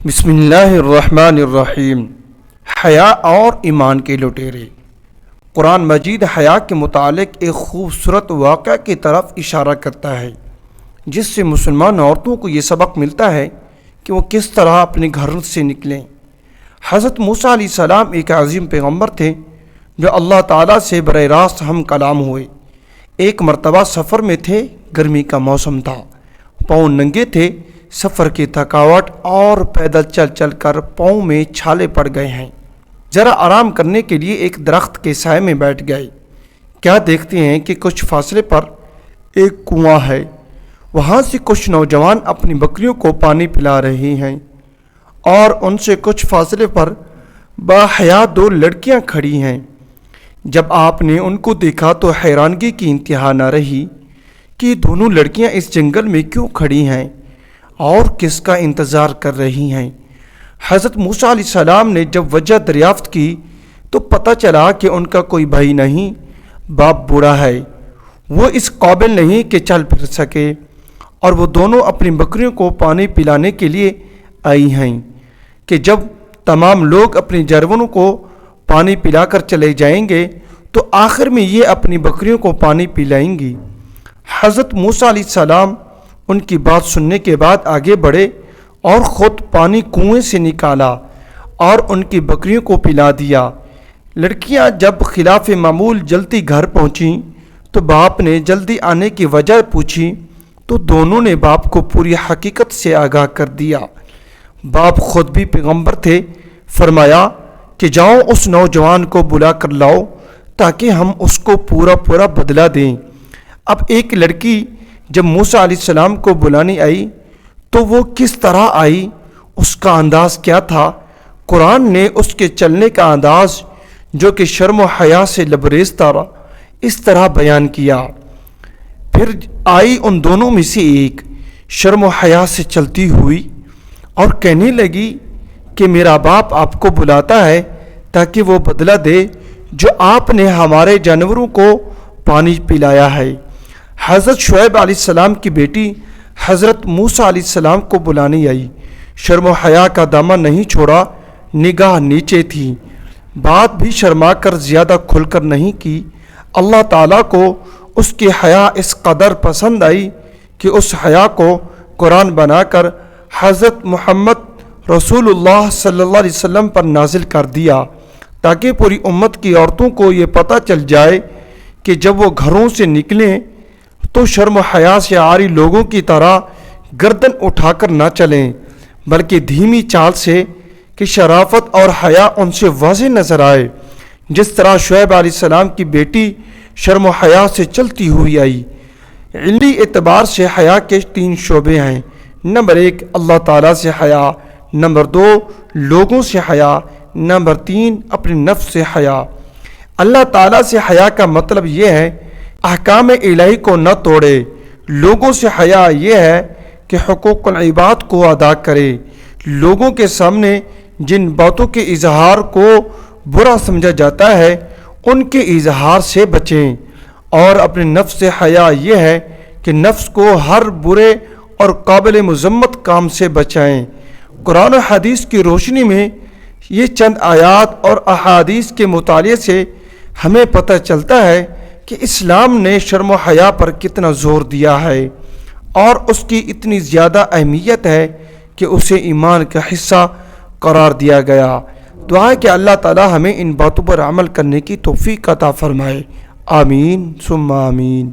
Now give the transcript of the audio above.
بسم اللہ الرحمن الرحیم۔ حیا اور ایمان کے لٹیرے۔ قرآن مجید حیا کے متعلق ایک خوبصورت واقعہ کی طرف اشارہ کرتا ہے، جس سے مسلمان عورتوں کو یہ سبق ملتا ہے کہ وہ کس طرح اپنے گھر سے نکلیں۔ حضرت موسیٰ علیہ السلام ایک عظیم پیغمبر تھے جو اللہ تعالیٰ سے براہ راست ہم کلام ہوئے۔ ایک مرتبہ سفر میں تھے، گرمی کا موسم تھا، پاؤں ننگے تھے، سفر کی تھکاوٹ اور پیدل چل چل کر پاؤں میں چھالے پڑ گئے ہیں۔ ذرا آرام کرنے کے لیے ایک درخت کے سائے میں بیٹھ گئے۔ کیا دیکھتے ہیں کہ کچھ فاصلے پر ایک کنواں ہے، وہاں سے کچھ نوجوان اپنی بکریوں کو پانی پلا رہے ہیں، اور ان سے کچھ فاصلے پر باحیا دو لڑکیاں کھڑی ہیں۔ جب آپ نے ان کو دیکھا تو حیرانگی کی انتہا نہ رہی کہ دونوں لڑکیاں اس جنگل میں کیوں کھڑی ہیں اور کس کا انتظار کر رہی ہیں۔ حضرت موسیٰ علیہ السلام نے جب وجہ دریافت کی تو پتہ چلا کہ ان کا کوئی بھائی نہیں، باپ بوڑھا ہے، وہ اس قابل نہیں کہ چل پھر سکے، اور وہ دونوں اپنی بکریوں کو پانی پلانے کے لیے آئی ہیں کہ جب تمام لوگ اپنی جانوروں کو پانی پلا کر چلے جائیں گے تو آخر میں یہ اپنی بکریوں کو پانی پلائیں گی۔ حضرت موسیٰ علیہ السلام ان کی بات سننے کے بعد آگے بڑھے اور خود پانی کنویں سے نکالا اور ان کی بکریوں کو پلا دیا۔ لڑکیاں جب خلاف معمول جلدی گھر پہنچیں تو باپ نے جلدی آنے کی وجہ پوچھی تو دونوں نے باپ کو پوری حقیقت سے آگاہ کر دیا۔ باپ خود بھی پیغمبر تھے، فرمایا کہ جاؤ اس نوجوان کو بلا کر لاؤ تاکہ ہم اس کو پورا بدلہ دیں۔ اب ایک لڑکی جب موسیٰ علیہ السلام کو بلانے آئی تو وہ کس طرح آئی، اس کا انداز کیا تھا؟ قرآن نے اس کے چلنے کا انداز جو کہ شرم و حیا سے لبریز تھا اس طرح بیان کیا۔ پھر آئی ان دونوں میں سے ایک شرم و حیا سے چلتی ہوئی اور کہنے لگی کہ میرا باپ آپ کو بلاتا ہے تاکہ وہ بدلہ دے جو آپ نے ہمارے جانوروں کو پانی پلایا ہے۔ حضرت شعیب علیہ السلام کی بیٹی حضرت موسیٰ علیہ السلام کو بلانے آئی، شرم و حیا کا دامن نہیں چھوڑا، نگاہ نیچے تھی، بات بھی شرما کر زیادہ کھل کر نہیں کی۔ اللہ تعالیٰ کو اس کی حیا اس قدر پسند آئی کہ اس حیا کو قرآن بنا کر حضرت محمد رسول اللہ صلی اللہ علیہ وسلم پر نازل کر دیا تاکہ پوری امت کی عورتوں کو یہ پتہ چل جائے کہ جب وہ گھروں سے نکلیں تو شرم و حیا سے عاری لوگوں کی طرح گردن اٹھا کر نہ چلیں، بلکہ دھیمی چال سے کہ شرافت اور حیا ان سے واضح نظر آئے، جس طرح شعیب علیہ السلام کی بیٹی شرم و حیا سے چلتی ہوئی آئی۔ علمی اعتبار سے حیا کے 3 شعبے ہیں۔ نمبر 1 اللہ تعالیٰ سے حیا، نمبر 2 لوگوں سے حیا، نمبر 3 اپنے نفس سے حیا۔ اللہ تعالیٰ سے حیا کا مطلب یہ ہے احکام الہی کو نہ توڑے۔ لوگوں سے حیا یہ ہے کہ حقوق العباد کو ادا کرے، لوگوں کے سامنے جن باتوں کے اظہار کو برا سمجھا جاتا ہے ان کے اظہار سے بچیں، اور اپنے نفس سے حیا یہ ہے کہ نفس کو ہر برے اور قابل مذمت کام سے بچائیں۔ قرآن و حدیث کی روشنی میں یہ چند آیات اور احادیث کے مطالعے سے ہمیں پتہ چلتا ہے کہ اسلام نے شرم و حیا پر کتنا زور دیا ہے اور اس کی اتنی زیادہ اہمیت ہے کہ اسے ایمان کا حصہ قرار دیا گیا۔ دعا ہے کہ اللہ تعالی ہمیں ان باتوں پر عمل کرنے کی توفیق عطا فرمائے۔ آمین ثم آمین۔